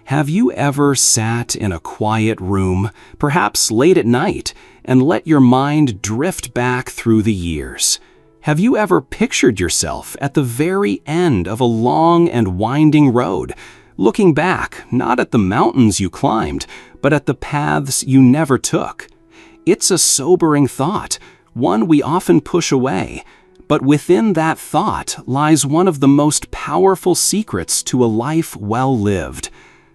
Have you ever sat in a quiet room, perhaps late at night, and let your mind drift back through the years? Have you ever pictured yourself at the very end of a long and winding road, looking back not at the mountains you climbed, but at the paths you never took? It's a sobering thought, one we often push away, but within that thought lies one of the most powerful secrets to a life well lived.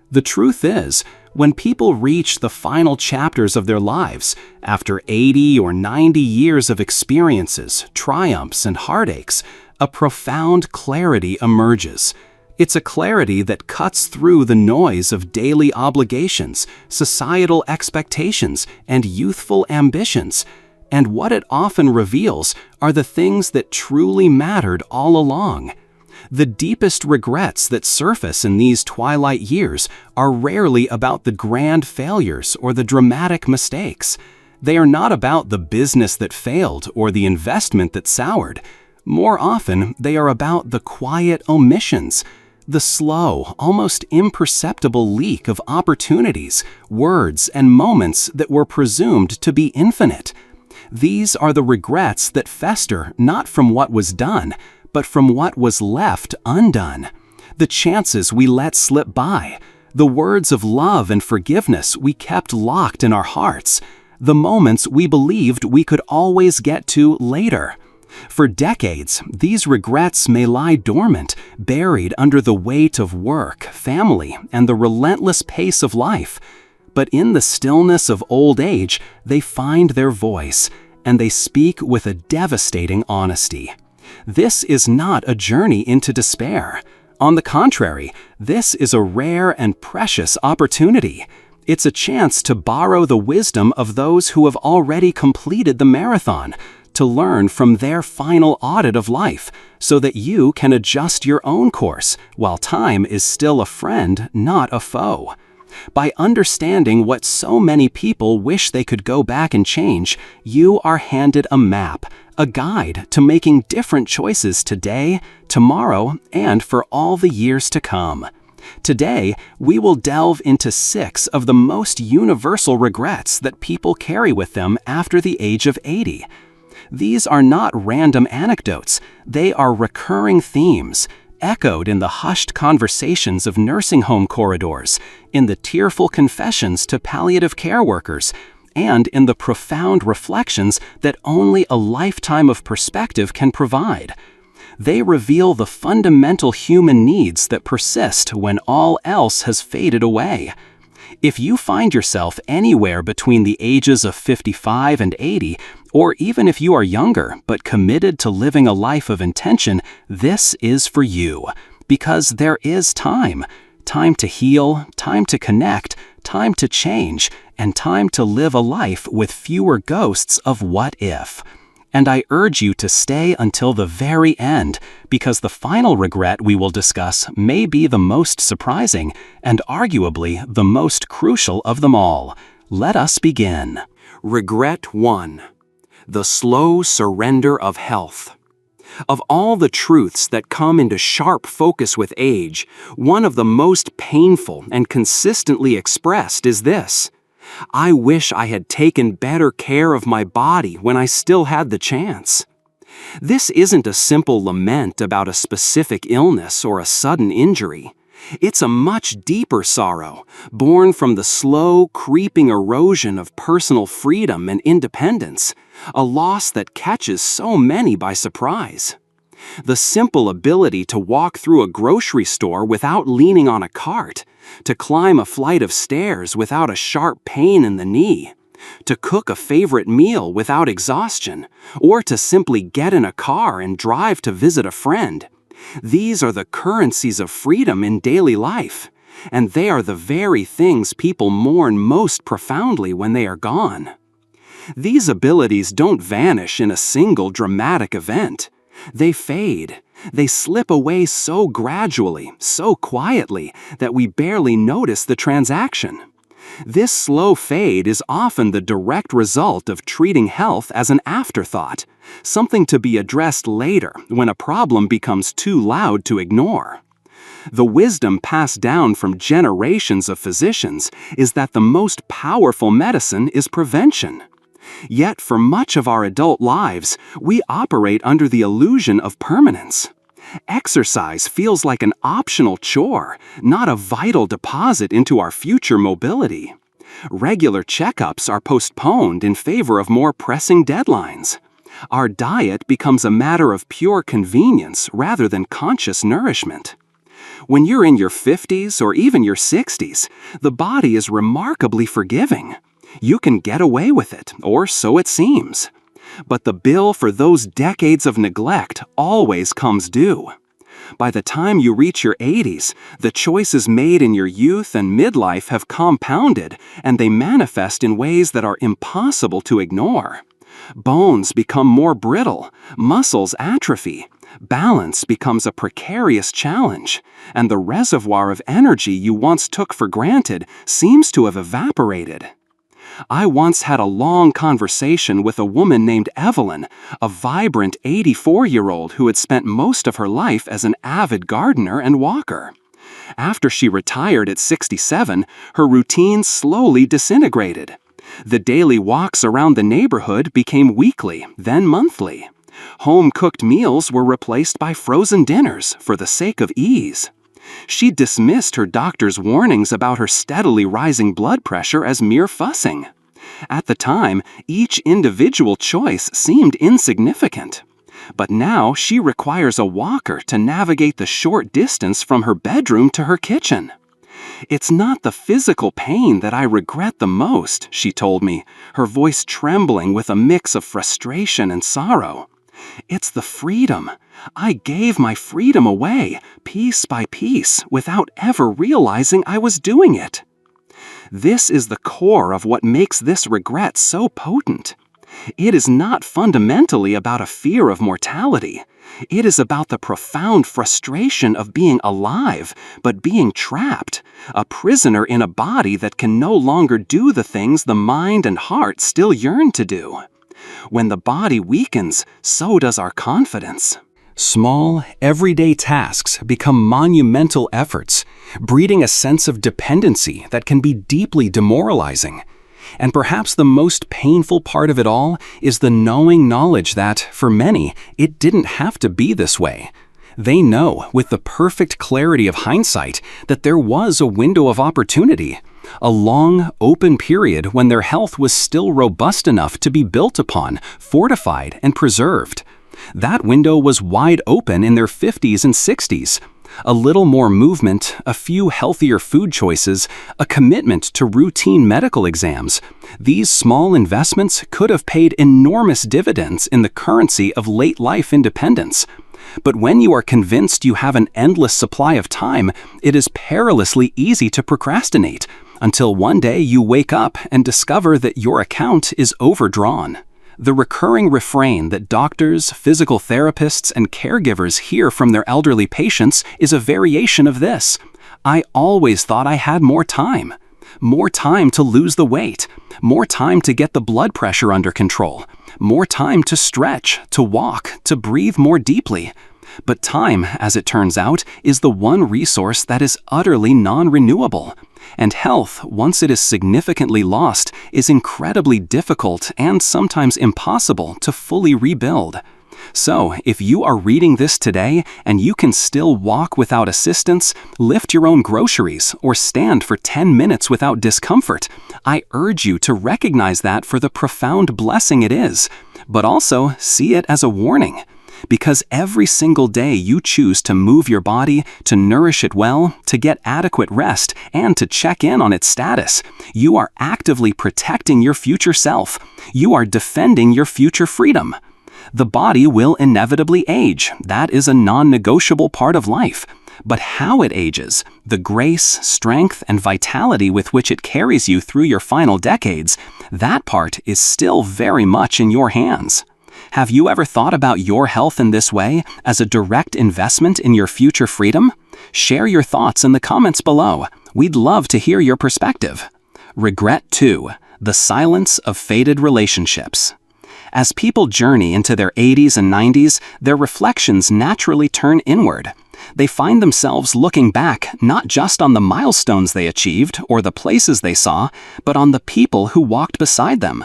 The truth is, when people reach the final chapters of their lives, after 80 or 90 years of experiences, triumphs, and heartaches, a profound clarity emerges. It's a clarity that cuts through the noise of daily obligations, societal expectations, and youthful ambitions. And what it often reveals are the things that truly mattered all along. The deepest regrets that surface in these twilight years are rarely about the grand failures or the dramatic mistakes. They are not about the business that failed or the investment that soured. More often, they are about the quiet omissions, the slow, almost imperceptible leak of opportunities, words, and moments that were presumed to be infinite. These are the regrets that fester not from what was done, but from what was left undone. The chances we let slip by, the words of love and forgiveness we kept locked in our hearts, the moments we believed we could always get to later. For decades, these regrets may lie dormant, buried under the weight of work, family, and the relentless pace of life. But in the stillness of old age, they find their voice, and they speak with a devastating honesty. This is not a journey into despair. On the contrary, this is a rare and precious opportunity. It's a chance to borrow the wisdom of those who have already completed the marathon, to learn from their final audit of life, so that you can adjust your own course, while time is still a friend, not a foe. By understanding what so many people wish they could go back and change, you are handed a map, a guide to making different choices today, tomorrow, and for all the years to come. Today, we will delve into 6 of the most universal regrets that people carry with them after the age of 80. These are not random anecdotes, they are recurring themes, echoed in the hushed conversations of nursing home corridors, in the tearful confessions to palliative care workers, and in the profound reflections that only a lifetime of perspective can provide. They reveal the fundamental human needs that persist when all else has faded away. If you find yourself anywhere between the ages of 55 and 80, or even if you are younger but committed to living a life of intention, this is for you. Because there is time. Time to heal, time to connect, time to change, and time to live a life with fewer ghosts of what if. And I urge you to stay until the very end, because the final regret we will discuss may be the most surprising and arguably the most crucial of them all. Let us begin. Regret 1. The slow surrender of health. Of all the truths that come into sharp focus with age, one of the most painful and consistently expressed is this: I wish I had taken better care of my body when I still had the chance. This isn't a simple lament about a specific illness or a sudden injury. It's a much deeper sorrow, born from the slow, creeping erosion of personal freedom and independence, a loss that catches so many by surprise. The simple ability to walk through a grocery store without leaning on a cart, to climb a flight of stairs without a sharp pain in the knee, to cook a favorite meal without exhaustion, or to simply get in a car and drive to visit a friend. These are the currencies of freedom in daily life, and they are the very things people mourn most profoundly when they are gone. These abilities don't vanish in a single dramatic event. They fade. They slip away so gradually, so quietly, that we barely notice the transaction. This slow fade is often the direct result of treating health as an afterthought, something to be addressed later when a problem becomes too loud to ignore. The wisdom passed down from generations of physicians is that the most powerful medicine is prevention. Yet for much of our adult lives, we operate under the illusion of permanence. Exercise feels like an optional chore, not a vital deposit into our future mobility. Regular checkups are postponed in favor of more pressing deadlines. Our diet becomes a matter of pure convenience rather than conscious nourishment. When you're in your 50s or even your 60s, the body is remarkably forgiving. You can get away with it, or so it seems. But the bill for those decades of neglect always comes due. By the time you reach your 80s, the choices made in your youth and midlife have compounded, and they manifest in ways that are impossible to ignore. Bones become more brittle, muscles atrophy, balance becomes a precarious challenge, and the reservoir of energy you once took for granted seems to have evaporated. I once had a long conversation with a woman named Evelyn, a vibrant 84-year-old who had spent most of her life as an avid gardener and walker. After she retired at 67, her routine slowly disintegrated. The daily walks around the neighborhood became weekly, then monthly. Home-cooked meals were replaced by frozen dinners for the sake of ease. She dismissed her doctor's warnings about her steadily rising blood pressure as mere fussing. At the time, each individual choice seemed insignificant. But now she requires a walker to navigate the short distance from her bedroom to her kitchen. "It's not the physical pain that I regret the most," she told me, her voice trembling with a mix of frustration and sorrow. "It's the freedom. I gave my freedom away, piece by piece, without ever realizing I was doing it." This is the core of what makes this regret so potent. It is not fundamentally about a fear of mortality. It is about the profound frustration of being alive, but being trapped, a prisoner in a body that can no longer do the things the mind and heart still yearn to do. When the body weakens, so does our confidence. Small, everyday tasks become monumental efforts, breeding a sense of dependency that can be deeply demoralizing. And perhaps the most painful part of it all is the knowing knowledge that, for many, it didn't have to be this way. They know, with the perfect clarity of hindsight, that there was a window of opportunity, a long, open period when their health was still robust enough to be built upon, fortified, and preserved. That window was wide open in their 50s and 60s. A little more movement, a few healthier food choices, a commitment to routine medical exams. These small investments could have paid enormous dividends in the currency of late-life independence. But when you are convinced you have an endless supply of time, it is perilously easy to procrastinate, until one day you wake up and discover that your account is overdrawn. The recurring refrain that doctors, physical therapists, and caregivers hear from their elderly patients is a variation of this: "I always thought I had more time. More time to lose the weight, more time to get the blood pressure under control, more time to stretch, to walk, to breathe more deeply." But time, as it turns out, is the one resource that is utterly non-renewable. And health, once it is significantly lost, is incredibly difficult and sometimes impossible to fully rebuild. So, if you are reading this today and you can still walk without assistance, lift your own groceries, or stand for 10 minutes without discomfort, I urge you to recognize that for the profound blessing it is, but also see it as a warning. Because every single day you choose to move your body, to nourish it well, to get adequate rest, and to check in on its status, you are actively protecting your future self. You are defending your future freedom. The body will inevitably age. That is a non-negotiable part of life. But how it ages, the grace, strength, and vitality with which it carries you through your final decades, that part is still very much in your hands. Have you ever thought about your health in this way, as a direct investment in your future freedom? Share your thoughts in the comments below. We'd love to hear your perspective. Regret 2. The silence of faded relationships. As people journey into their 80s and 90s, their reflections naturally turn inward. They find themselves looking back not just on the milestones they achieved or the places they saw, but on the people who walked beside them.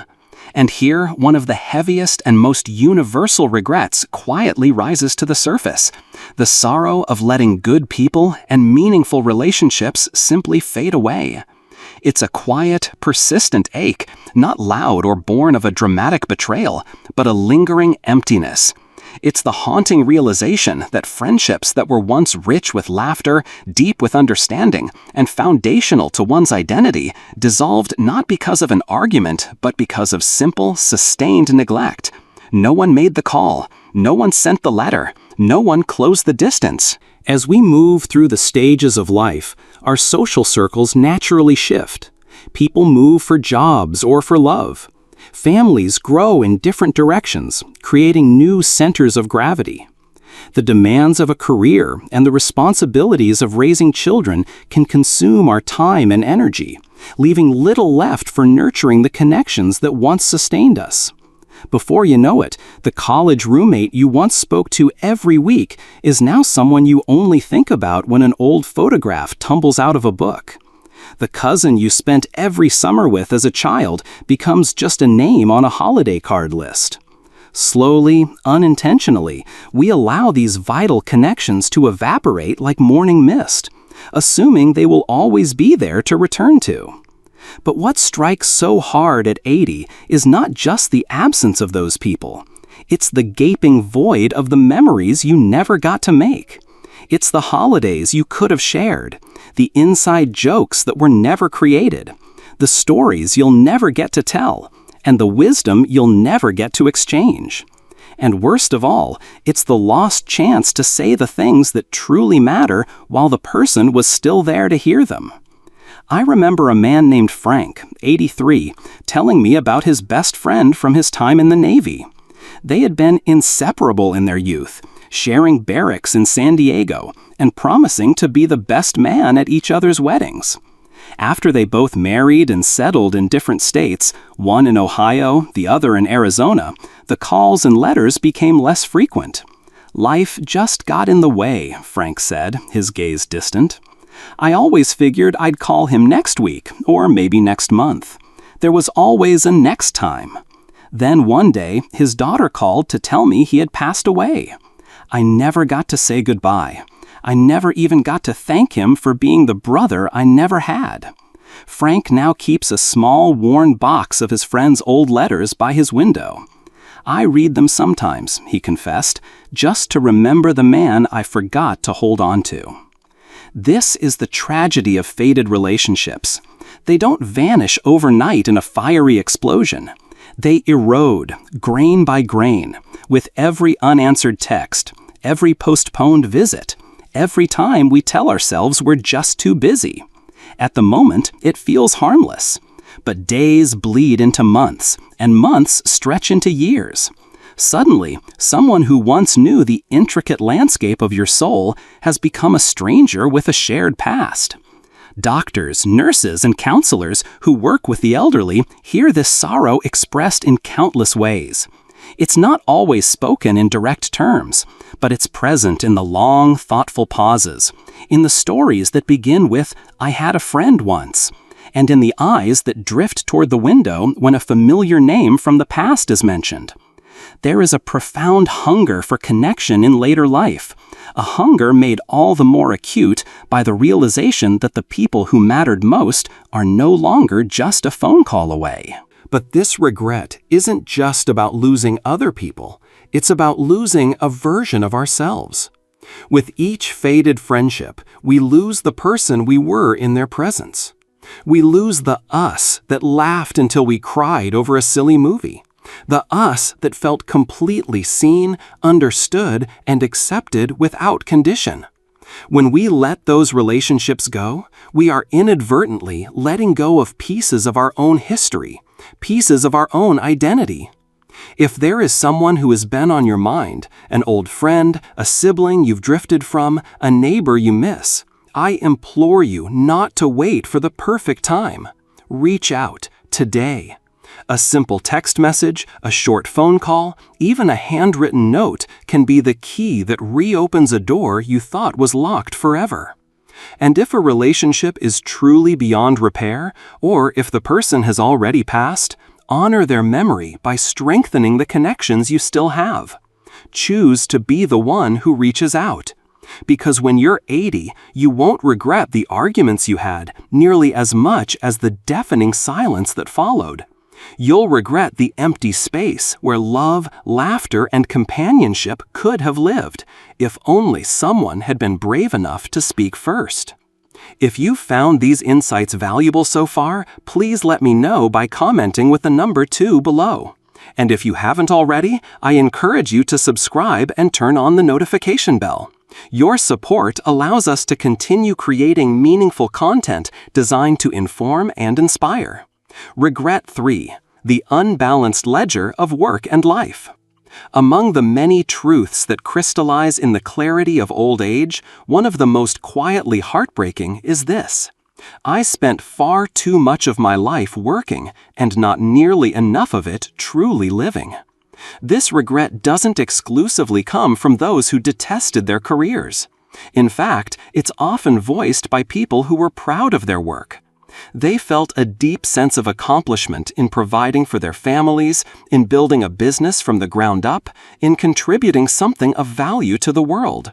And here, one of the heaviest and most universal regrets quietly rises to the surface: the sorrow of letting good people and meaningful relationships simply fade away. It's a quiet, persistent ache, not loud or born of a dramatic betrayal, but a lingering emptiness. It's the haunting realization that friendships that were once rich with laughter, deep with understanding, and foundational to one's identity dissolved not because of an argument, but because of simple, sustained neglect. No one made the call. No one sent the letter. No one closed the distance. As we move through the stages of life, our social circles naturally shift. People move for jobs or for love. Families grow in different directions, creating new centers of gravity. The demands of a career and the responsibilities of raising children can consume our time and energy, leaving little left for nurturing the connections that once sustained us. Before you know it, the college roommate you once spoke to every week is now someone you only think about when an old photograph tumbles out of a book. The cousin you spent every summer with as a child becomes just a name on a holiday card list. Slowly, unintentionally, we allow these vital connections to evaporate like morning mist, assuming they will always be there to return to. But what strikes so hard at 80 is not just the absence of those people. It's the gaping void of the memories you never got to make. It's the holidays you could have shared, the inside jokes that were never created, the stories you'll never get to tell, and the wisdom you'll never get to exchange. And worst of all, it's the lost chance to say the things that truly matter while the person was still there to hear them. I remember a man named Frank, 83, telling me about his best friend from his time in the Navy. They had been inseparable in their youth, sharing barracks in San Diego, and promising to be the best man at each other's weddings. After they both married and settled in different states, one in Ohio, the other in Arizona, the calls and letters became less frequent. Life just got in the way, Frank said, his gaze distant. I always figured I'd call him next week, or maybe next month. There was always a next time. Then one day, his daughter called to tell me he had passed away. I never got to say goodbye. I never even got to thank him for being the brother I never had. Frank now keeps a small, worn box of his friend's old letters by his window. I read them sometimes, he confessed, just to remember the man I forgot to hold on to. This is the tragedy of faded relationships. They don't vanish overnight in a fiery explosion. They erode, grain by grain, with every unanswered text, every postponed visit, every time we tell ourselves we're just too busy. At the moment, it feels harmless. But days bleed into months, and months stretch into years. Suddenly, someone who once knew the intricate landscape of your soul has become a stranger with a shared past. Doctors, nurses, and counselors who work with the elderly hear this sorrow expressed in countless ways. It's not always spoken in direct terms, but it's present in the long, thoughtful pauses, in the stories that begin with, "I had a friend once," and in the eyes that drift toward the window when a familiar name from the past is mentioned. There is a profound hunger for connection in later life, a hunger made all the more acute by the realization that the people who mattered most are no longer just a phone call away. But this regret isn't just about losing other people, it's about losing a version of ourselves. With each faded friendship, we lose the person we were in their presence. We lose the us that laughed until we cried over a silly movie. The us that felt completely seen, understood, and accepted without condition. When we let those relationships go, we are inadvertently letting go of pieces of our own history, pieces of our own identity. If there is someone who has been on your mind, an old friend, a sibling you've drifted from, a neighbor you miss, I implore you not to wait for the perfect time. Reach out today. A simple text message, a short phone call, even a handwritten note can be the key that reopens a door you thought was locked forever. And if a relationship is truly beyond repair, or if the person has already passed, honor their memory by strengthening the connections you still have. Choose to be the one who reaches out. Because when you're 80, you won't regret the arguments you had nearly as much as the deafening silence that followed. You'll regret the empty space where love, laughter, and companionship could have lived, if only someone had been brave enough to speak first. If you found these insights valuable so far, please let me know by commenting with the number 2 below. And if you haven't already, I encourage you to subscribe and turn on the notification bell. Your support allows us to continue creating meaningful content designed to inform and inspire. Regret 3. The unbalanced ledger of work and life. Among the many truths that crystallize in the clarity of old age, one of the most quietly heartbreaking is this: I spent far too much of my life working and not nearly enough of it truly living. This regret doesn't exclusively come from those who detested their careers. In fact, it's often voiced by people who were proud of their work. They felt a deep sense of accomplishment in providing for their families, in building a business from the ground up, in contributing something of value to the world.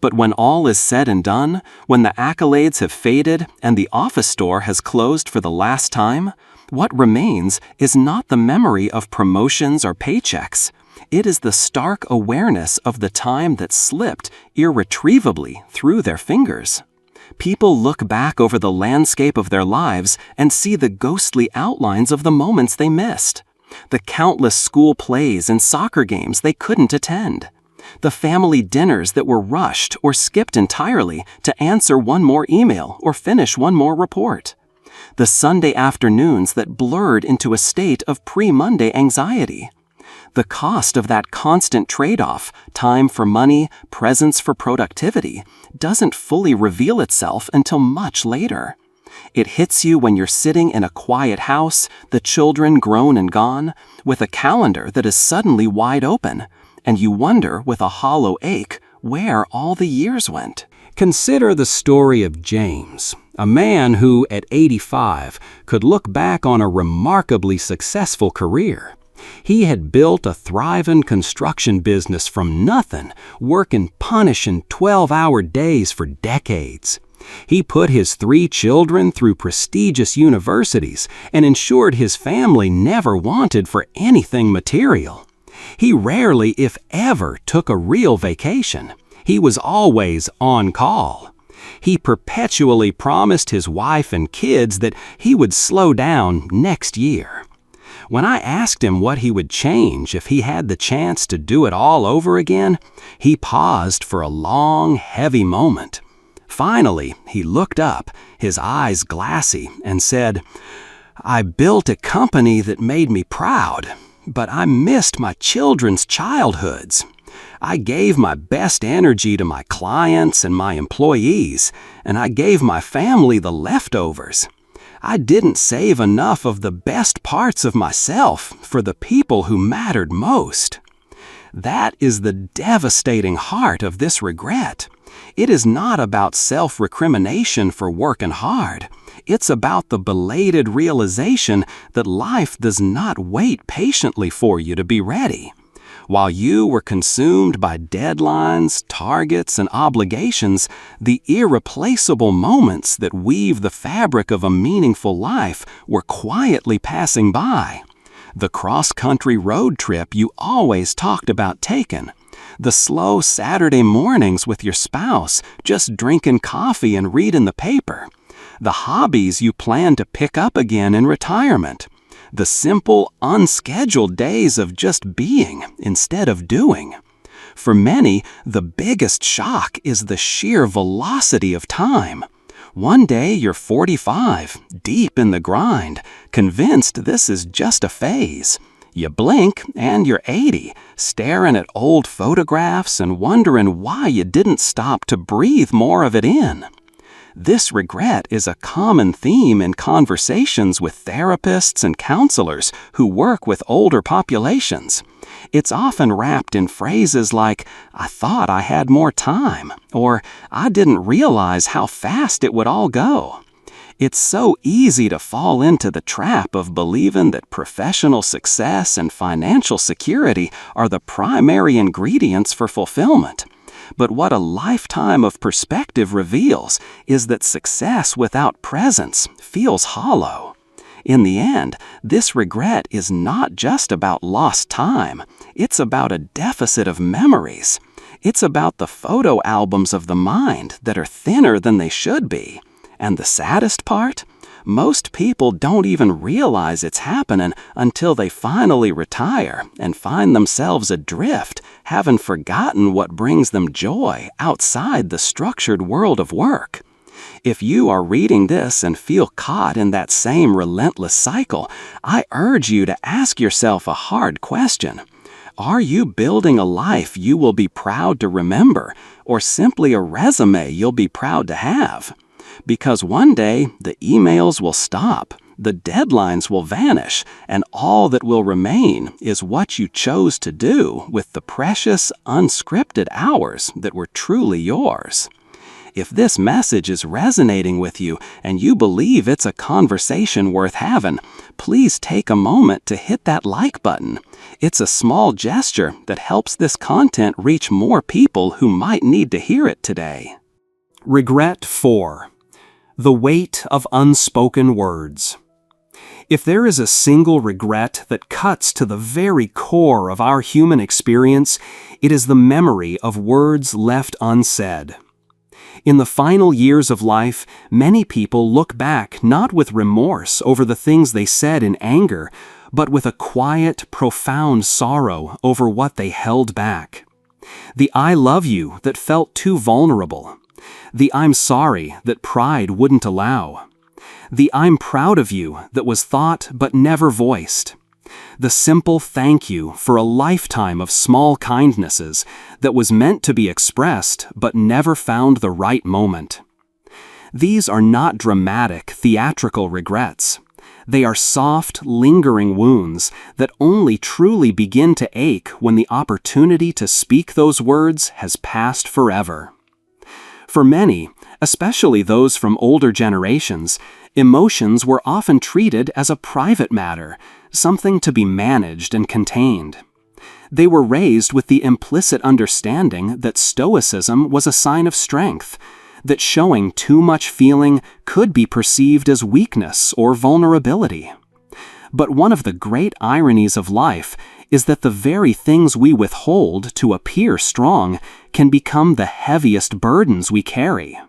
But when all is said and done, when the accolades have faded and the office door has closed for the last time, what remains is not the memory of promotions or paychecks. It is the stark awareness of the time that slipped irretrievably through their fingers. People look back over the landscape of their lives and see the ghostly outlines of the moments they missed, the countless school plays and soccer games they couldn't attend, the family dinners that were rushed or skipped entirely to answer one more email or finish one more report, the Sunday afternoons that blurred into a state of pre-Monday anxiety. The cost of that constant trade-off, time for money, presence for productivity, doesn't fully reveal itself until much later. It hits you when you're sitting in a quiet house, the children grown and gone, with a calendar that is suddenly wide open, and you wonder with a hollow ache where all the years went. Consider the story of James, a man who, at 85, could look back on a remarkably successful career. He had built a thriving construction business from nothing, working punishing 12-hour days for decades. He put his 3 children through prestigious universities and ensured his family never wanted for anything material. He rarely, if ever, took a real vacation. He was always on call. He perpetually promised his wife and kids that he would slow down next year. When I asked him what he would change if he had the chance to do it all over again, he paused for a long, heavy moment. Finally, he looked up, his eyes glassy, and said, "I built a company that made me proud, but I missed my children's childhoods. I gave my best energy to my clients and my employees, and I gave my family the leftovers. I didn't save enough of the best parts of myself for the people who mattered most." That is the devastating heart of this regret. It is not about self-recrimination for working hard. It's about the belated realization that life does not wait patiently for you to be ready. While you were consumed by deadlines, targets, and obligations, the irreplaceable moments that weave the fabric of a meaningful life were quietly passing by. The cross-country road trip you always talked about taking, the slow Saturday mornings with your spouse, just drinking coffee and reading the paper, the hobbies you plan to pick up again in retirement, the simple, unscheduled days of just being instead of doing. For many, the biggest shock is the sheer velocity of time. One day you're 45, deep in the grind, convinced this is just a phase. You blink and you're 80, staring at old photographs and wondering why you didn't stop to breathe more of it in. This regret is a common theme in conversations with therapists and counselors who work with older populations. It's often wrapped in phrases like, "I thought I had more time," or "I didn't realize how fast it would all go." It's so easy to fall into the trap of believing that professional success and financial security are the primary ingredients for fulfillment. But what a lifetime of perspective reveals is that success without presence feels hollow. In the end, this regret is not just about lost time. It's about a deficit of memories. It's about the photo albums of the mind that are thinner than they should be. And the saddest part? Most people don't even realize it's happening until they finally retire and find themselves adrift, having forgotten what brings them joy outside the structured world of work. If you are reading this and feel caught in that same relentless cycle, I urge you to ask yourself a hard question. Are you building a life you will be proud to remember, or simply a resume you'll be proud to have? Because one day, the emails will stop, the deadlines will vanish, and all that will remain is what you chose to do with the precious, unscripted hours that were truly yours. If this message is resonating with you and you believe it's a conversation worth having, please take a moment to hit that like button. It's a small gesture that helps this content reach more people who might need to hear it today. Regret 4. The weight of unspoken words. If there is a single regret that cuts to the very core of our human experience, it is the memory of words left unsaid. In the final years of life, many people look back not with remorse over the things they said in anger, but with a quiet, profound sorrow over what they held back. The "I love you" that felt too vulnerable. The "I'm sorry" that pride wouldn't allow. The "I'm proud of you" that was thought but never voiced. The simple thank you for a lifetime of small kindnesses that was meant to be expressed but never found the right moment. These are not dramatic, theatrical regrets. They are soft, lingering wounds that only truly begin to ache when the opportunity to speak those words has passed forever. For many, especially those from older generations, emotions were often treated as a private matter, something to be managed and contained. They were raised with the implicit understanding that stoicism was a sign of strength, that showing too much feeling could be perceived as weakness or vulnerability. But one of the great ironies of life is that the very things we withhold to appear strong can become the heaviest burdens we carry.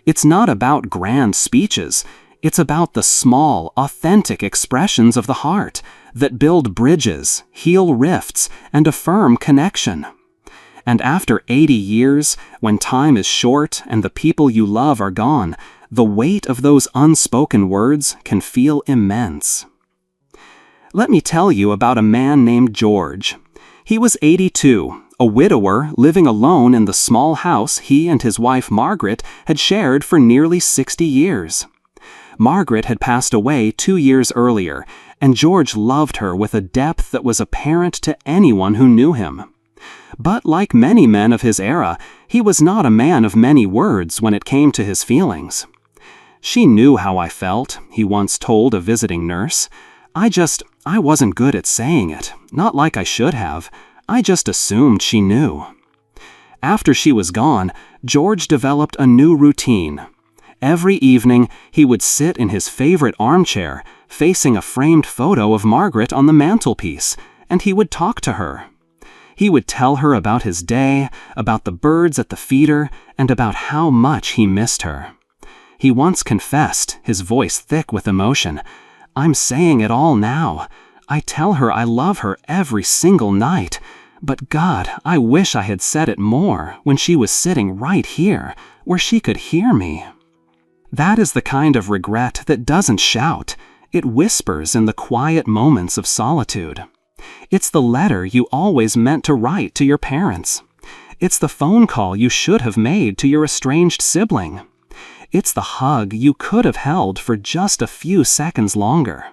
It's not about grand speeches. It's about the small, authentic expressions of the heart that build bridges, heal rifts, and affirm connection. And after 80 years, when time is short and the people you love are gone, the weight of those unspoken words can feel immense. Let me tell you about a man named George. He was 82, a widower living alone in the small house he and his wife Margaret had shared for nearly 60 years. Margaret had passed away 2 years earlier, and George loved her with a depth that was apparent to anyone who knew him. But like many men of his era, he was not a man of many words when it came to his feelings. "She knew how I felt," he once told a visiting nurse. I wasn't good at saying it, not like I should have. I just assumed she knew." After she was gone, George developed a new routine. Every evening, he would sit in his favorite armchair, facing a framed photo of Margaret on the mantelpiece, and he would talk to her. He would tell her about his day, about the birds at the feeder, and about how much he missed her. He once confessed, his voice thick with emotion, "I'm saying it all now. I tell her I love her every single night. But God, I wish I had said it more when she was sitting right here, where she could hear me." That is the kind of regret that doesn't shout. It whispers in the quiet moments of solitude. It's the letter you always meant to write to your parents. It's the phone call you should have made to your estranged sibling. It's the hug you could have held for just a few seconds longer.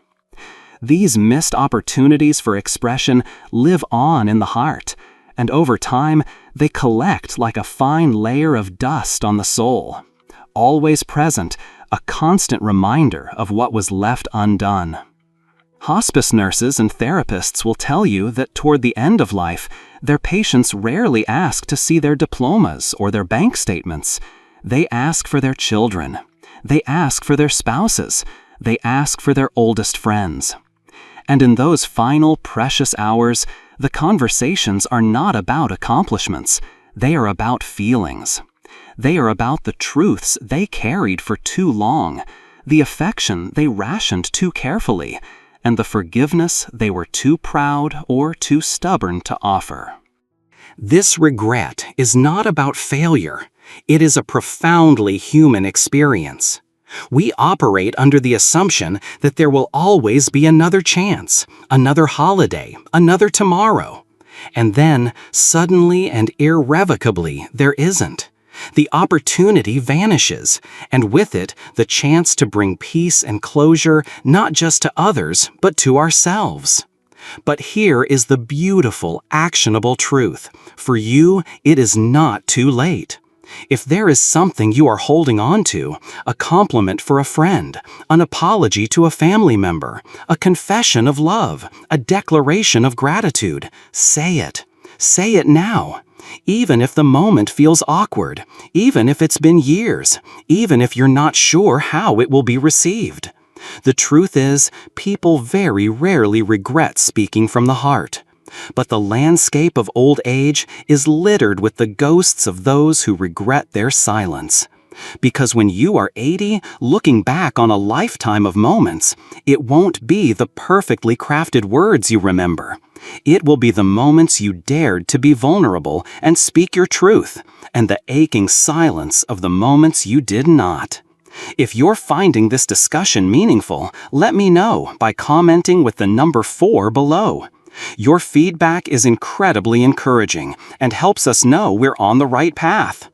These missed opportunities for expression live on in the heart, and over time, they collect like a fine layer of dust on the soul. Always present, a constant reminder of what was left undone. Hospice nurses and therapists will tell you that toward the end of life, their patients rarely ask to see their diplomas or their bank statements. They ask for their children. They ask for their spouses. They ask for their oldest friends. And in those final precious hours, the conversations are not about accomplishments. They are about feelings. They are about the truths they carried for too long, the affection they rationed too carefully, and the forgiveness they were too proud or too stubborn to offer. This regret is not about failure. It is a profoundly human experience. We operate under the assumption that there will always be another chance, another holiday, another tomorrow. And then, suddenly and irrevocably, there isn't. The opportunity vanishes, and with it, the chance to bring peace and closure not just to others, but to ourselves. But here is the beautiful, actionable truth. For you, it is not too late. If there is something you are holding on to, a compliment for a friend, an apology to a family member, a confession of love, a declaration of gratitude, say it. Say it now. Even if the moment feels awkward, even if it's been years, even if you're not sure how it will be received. The truth is, people very rarely regret speaking from the heart. But the landscape of old age is littered with the ghosts of those who regret their silence. Because when you are 80, looking back on a lifetime of moments, it won't be the perfectly crafted words you remember. It will be the moments you dared to be vulnerable and speak your truth, and the aching silence of the moments you did not. If you're finding this discussion meaningful, let me know by commenting with the number 4 below. Your feedback is incredibly encouraging and helps us know we're on the right path.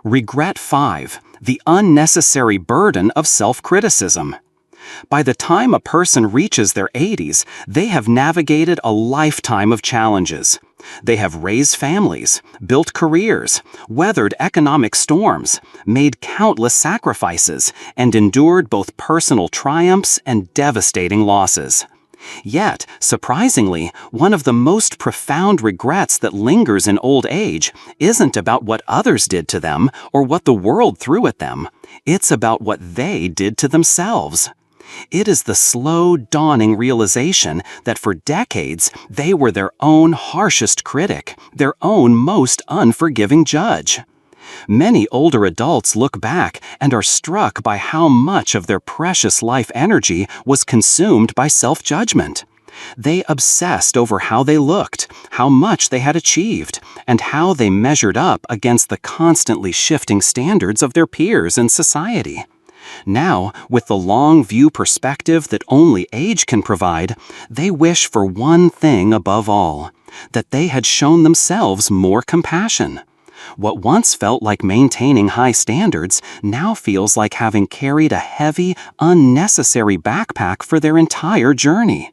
Regret 5. The unnecessary burden of self-criticism. By the time a person reaches their 80s, they have navigated a lifetime of challenges. They have raised families, built careers, weathered economic storms, made countless sacrifices, and endured both personal triumphs and devastating losses. Yet, surprisingly, one of the most profound regrets that lingers in old age isn't about what others did to them or what the world threw at them. It's about what they did to themselves. It is the slow, dawning realization that for decades they were their own harshest critic, their own most unforgiving judge. Many older adults look back and are struck by how much of their precious life energy was consumed by self-judgment. They obsessed over how they looked, how much they had achieved, and how they measured up against the constantly shifting standards of their peers in society. Now, with the long view perspective that only age can provide, they wish for one thing above all: that they had shown themselves more compassion. What once felt like maintaining high standards now feels like having carried a heavy, unnecessary backpack for their entire journey.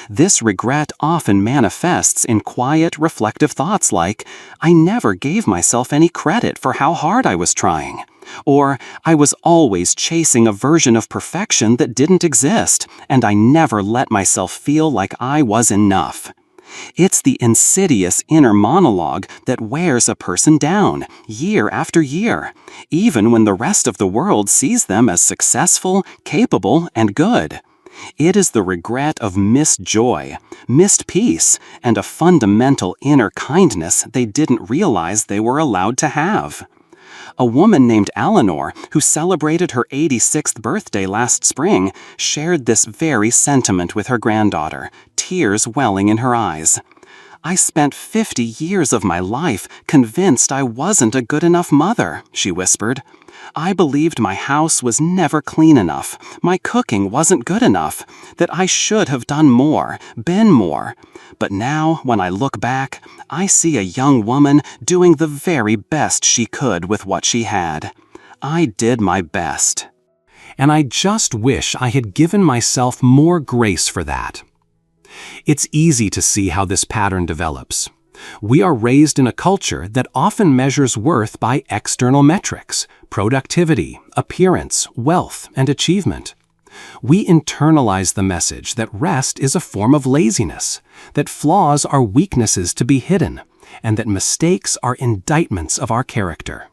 This regret often manifests in quiet, reflective thoughts like, "I never gave myself any credit for how hard I was trying," or "I was always chasing a version of perfection that didn't exist, and I never let myself feel like I was enough." It's the insidious inner monologue that wears a person down, year after year, even when the rest of the world sees them as successful, capable, and good. It is the regret of missed joy, missed peace, and a fundamental inner kindness they didn't realize they were allowed to have. A woman named Eleanor, who celebrated her 86th birthday last spring, shared this very sentiment with her granddaughter, tears welling in her eyes. "I spent 50 years of my life convinced I wasn't a good enough mother," she whispered. "I believed my house was never clean enough, my cooking wasn't good enough, that I should have done more, been more. But now, when I look back, I see a young woman doing the very best she could with what she had. I did my best. And I just wish I had given myself more grace for that. It's easy to see how this pattern develops. We are raised in a culture that often measures worth by external metrics: productivity, appearance, wealth, and achievement. We internalize the message that rest is a form of laziness, that flaws are weaknesses to be hidden, and that mistakes are indictments of our character.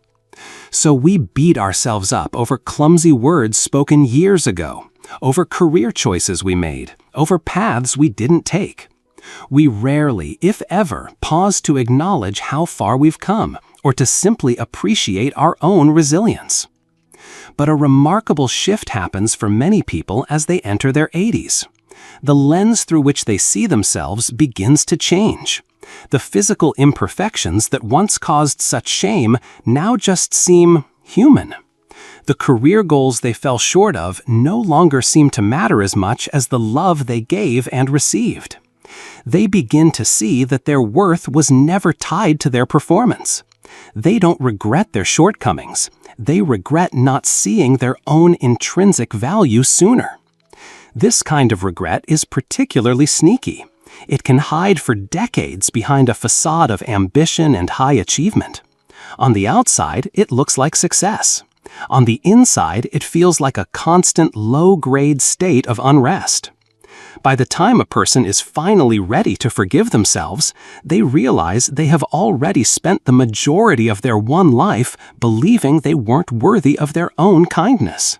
So we beat ourselves up over clumsy words spoken years ago, over career choices we made, over paths we didn't take. We rarely, if ever, pause to acknowledge how far we've come, or to simply appreciate our own resilience. But a remarkable shift happens for many people as they enter their 80s. The lens through which they see themselves begins to change. The physical imperfections that once caused such shame now just seem human. The career goals they fell short of no longer seem to matter as much as the love they gave and received. They begin to see that their worth was never tied to their performance. They don't regret their shortcomings. They regret not seeing their own intrinsic value sooner. This kind of regret is particularly sneaky. It can hide for decades behind a facade of ambition and high achievement. On the outside, it looks like success. On the inside, it feels like a constant low-grade state of unrest. By the time a person is finally ready to forgive themselves, they realize they have already spent the majority of their one life believing they weren't worthy of their own kindness.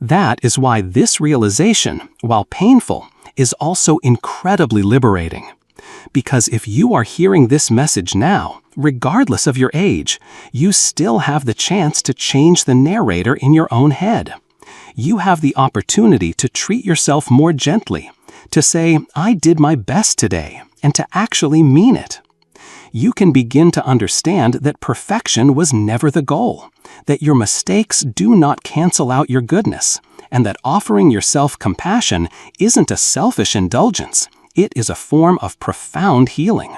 That is why this realization, while painful, is also incredibly liberating. Because if you are hearing this message now, regardless of your age, you still have the chance to change the narrator in your own head. You have the opportunity to treat yourself more gently, to say, "I did my best today," and to actually mean it. You can begin to understand that perfection was never the goal, that your mistakes do not cancel out your goodness, and that offering yourself compassion isn't a selfish indulgence, it is a form of profound healing.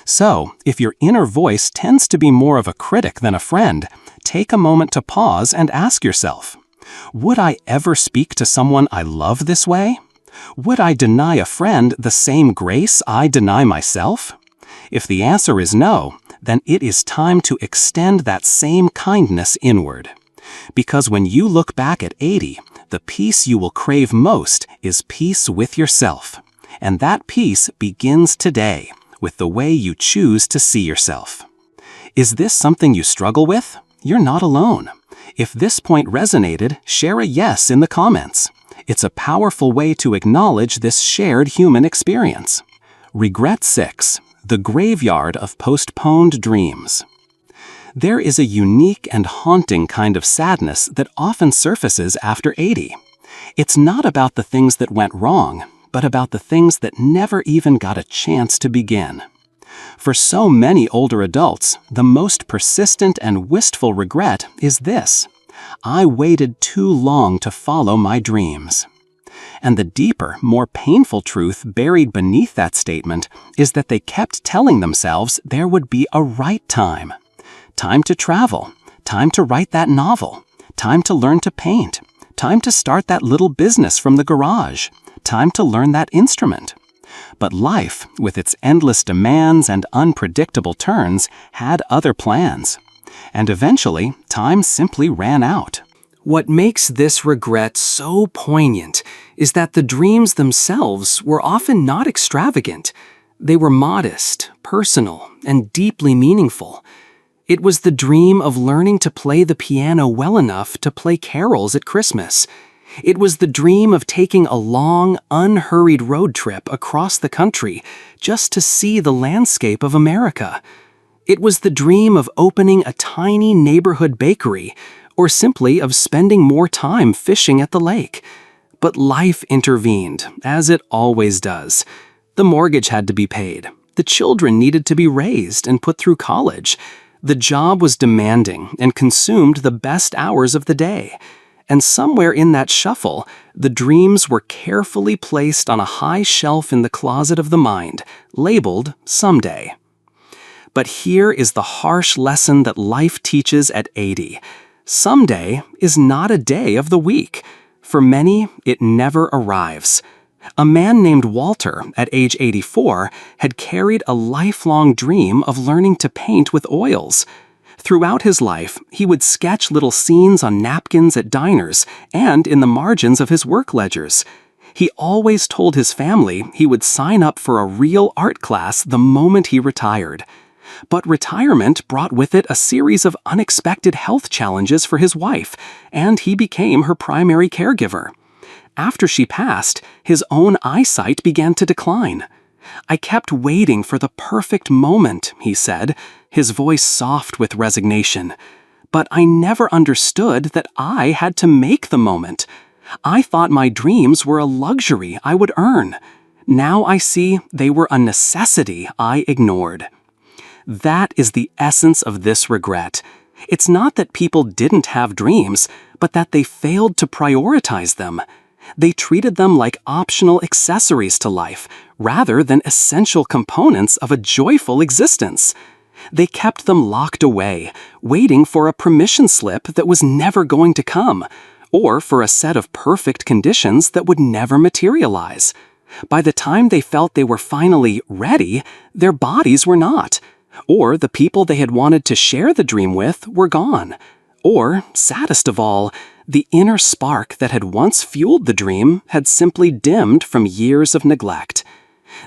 So, if your inner voice tends to be more of a critic than a friend, take a moment to pause and ask yourself, would I ever speak to someone I love this way? Would I deny a friend the same grace I deny myself? If the answer is no, then it is time to extend that same kindness inward. Because when you look back at 80, the peace you will crave most is peace with yourself. And that peace begins today, with the way you choose to see yourself. Is this something you struggle with? You're not alone. If this point resonated, share a yes in the comments. It's a powerful way to acknowledge this shared human experience. Regret 6. The graveyard of postponed dreams. There is a unique and haunting kind of sadness that often surfaces after 80. It's not about the things that went wrong, but about the things that never even got a chance to begin. For so many older adults, the most persistent and wistful regret is this: I waited too long to follow my dreams. And the deeper, more painful truth buried beneath that statement is that they kept telling themselves there would be a right time. Time to travel, time to write that novel, time to learn to paint, time to start that little business from the garage, time to learn that instrument. But life, with its endless demands and unpredictable turns, had other plans. And eventually, time simply ran out. What makes this regret so poignant is that the dreams themselves were often not extravagant. They were modest, personal, and deeply meaningful. It was the dream of learning to play the piano well enough to play carols at Christmas. It was the dream of taking a long, unhurried road trip across the country just to see the landscape of America. It was the dream of opening a tiny neighborhood bakery, or simply of spending more time fishing at the lake. But life intervened, as it always does. The mortgage had to be paid. The children needed to be raised and put through college. The job was demanding and consumed the best hours of the day. And somewhere in that shuffle, the dreams were carefully placed on a high shelf in the closet of the mind, labeled someday. But here is the harsh lesson that life teaches at 80. Someday is not a day of the week. For many, it never arrives. A man named Walter, at age 84, had carried a lifelong dream of learning to paint with oils. Throughout his life, he would sketch little scenes on napkins at diners and in the margins of his work ledgers. He always told his family he would sign up for a real art class the moment he retired. But retirement brought with it a series of unexpected health challenges for his wife, and he became her primary caregiver. After she passed, his own eyesight began to decline. "I kept waiting for the perfect moment," he said, his voice soft with resignation. "But I never understood that I had to make the moment. I thought my dreams were a luxury I would earn. Now I see they were a necessity I ignored." That is the essence of this regret. It's not that people didn't have dreams, but that they failed to prioritize them. They treated them like optional accessories to life, rather than essential components of a joyful existence. They kept them locked away, waiting for a permission slip that was never going to come, or for a set of perfect conditions that would never materialize. By the time they felt they were finally ready, their bodies were not. Or the people they had wanted to share the dream with were gone. Or, saddest of all, the inner spark that had once fueled the dream had simply dimmed from years of neglect.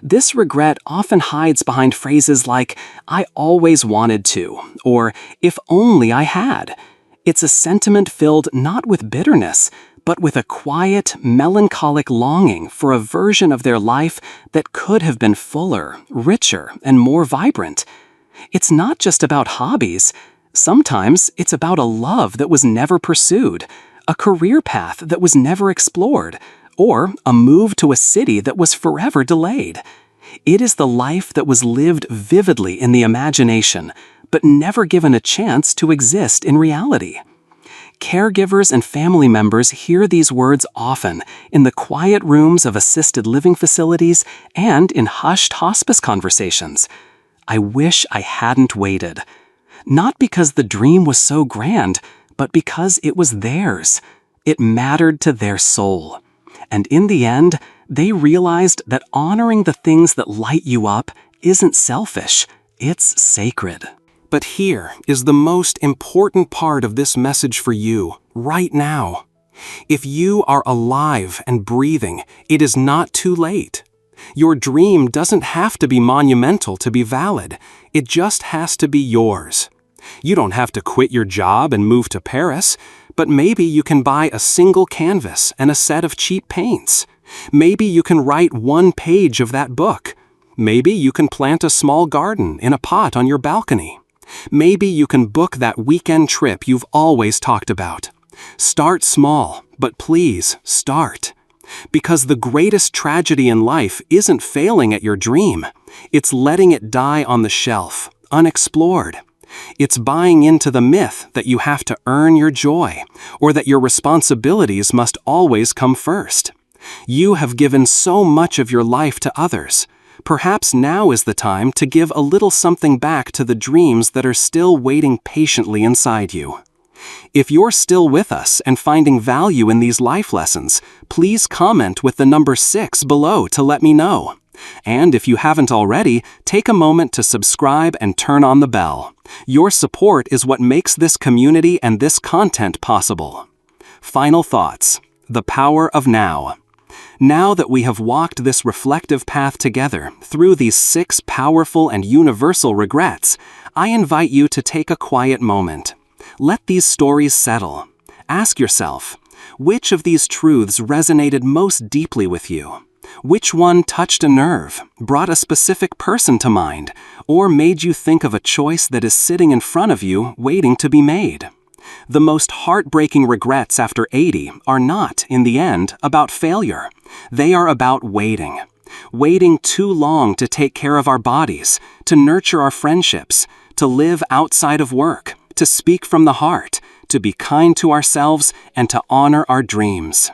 This regret often hides behind phrases like, "I always wanted to," or "if only I had." It's a sentiment filled not with bitterness, but with a quiet, melancholic longing for a version of their life that could have been fuller, richer, and more vibrant. It's not just about hobbies. Sometimes it's about a love that was never pursued, a career path that was never explored, or a move to a city that was forever delayed. It is the life that was lived vividly in the imagination, but never given a chance to exist in reality. Caregivers and family members hear these words often in the quiet rooms of assisted living facilities and in hushed hospice conversations. "I wish I hadn't waited." Not because the dream was so grand, but because it was theirs. It mattered to their soul. And in the end, they realized that honoring the things that light you up isn't selfish, it's sacred. But here is the most important part of this message for you, right now. If you are alive and breathing, it is not too late. Your dream doesn't have to be monumental to be valid. It just has to be yours. You don't have to quit your job and move to Paris, but maybe you can buy a single canvas and a set of cheap paints. Maybe you can write one page of that book. Maybe you can plant a small garden in a pot on your balcony. Maybe you can book that weekend trip you've always talked about. Start small, but please start. Because the greatest tragedy in life isn't failing at your dream. It's letting it die on the shelf, unexplored. It's buying into the myth that you have to earn your joy, or that your responsibilities must always come first. You have given so much of your life to others. Perhaps now is the time to give a little something back to the dreams that are still waiting patiently inside you. If you're still with us and finding value in these life lessons, please comment with the number 6 below to let me know. And if you haven't already, take a moment to subscribe and turn on the bell. Your support is what makes this community and this content possible. Final thoughts. The power of now. Now that we have walked this reflective path together through these 6 powerful and universal regrets, I invite you to take a quiet moment. Let these stories settle. Ask yourself, which of these truths resonated most deeply with you? Which one touched a nerve, brought a specific person to mind, or made you think of a choice that is sitting in front of you waiting to be made? The most heartbreaking regrets after 80 are not, in the end, about failure. They are about waiting. Waiting too long to take care of our bodies, to nurture our friendships, to live outside of work, to speak from the heart, to be kind to ourselves, and to honor our dreams.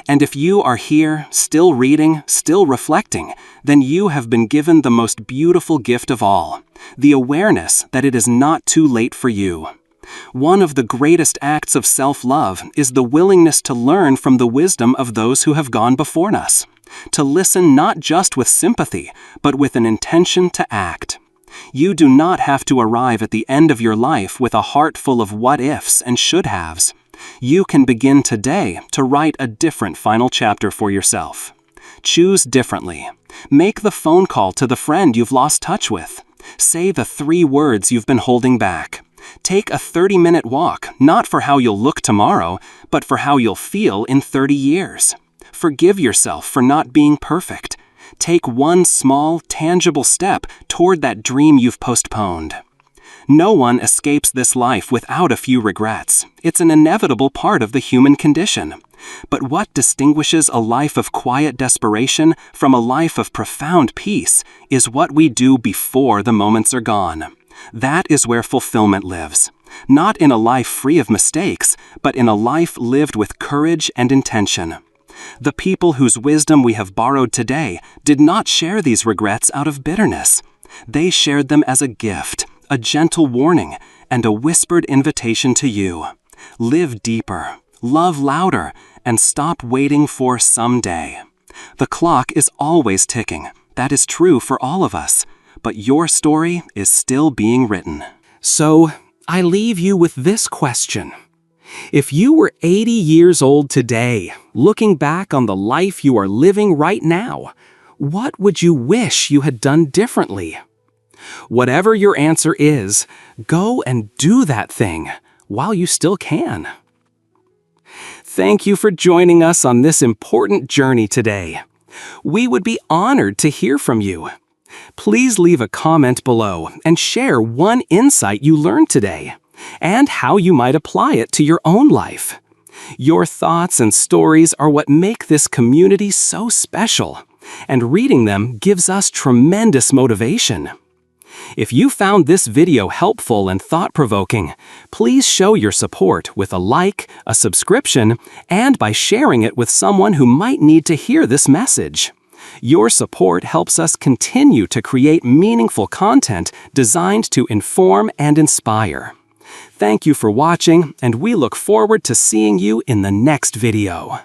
And if you are here, still reading, still reflecting, then you have been given the most beautiful gift of all, the awareness that it is not too late for you. One of the greatest acts of self-love is the willingness to learn from the wisdom of those who have gone before us, to listen not just with sympathy, but with an intention to act. You do not have to arrive at the end of your life with a heart full of what-ifs and should-haves. You can begin today to write a different final chapter for yourself. Choose differently. Make the phone call to the friend you've lost touch with. Say the 3 words you've been holding back. Take a 30-minute walk, not for how you'll look tomorrow, but for how you'll feel in 30 years. Forgive yourself for not being perfect. Take one small, tangible step toward that dream you've postponed. No one escapes this life without a few regrets. It's an inevitable part of the human condition. But what distinguishes a life of quiet desperation from a life of profound peace is what we do before the moments are gone. That is where fulfillment lives. Not in a life free of mistakes, but in a life lived with courage and intention. The people whose wisdom we have borrowed today did not share these regrets out of bitterness. They shared them as a gift, a gentle warning, and a whispered invitation to you. Live deeper, love louder, and stop waiting for someday. The clock is always ticking. That is true for all of us. But your story is still being written. So, I leave you with this question. If you were 80 years old today, looking back on the life you are living right now, what would you wish you had done differently? Whatever your answer is, go and do that thing while you still can. Thank you for joining us on this important journey today. We would be honored to hear from you. Please leave a comment below and share one insight you learned today and how you might apply it to your own life. Your thoughts and stories are what make this community so special, and reading them gives us tremendous motivation. If you found this video helpful and thought-provoking, please show your support with a like, a subscription, and by sharing it with someone who might need to hear this message. Your support helps us continue to create meaningful content designed to inform and inspire. Thank you for watching, and we look forward to seeing you in the next video.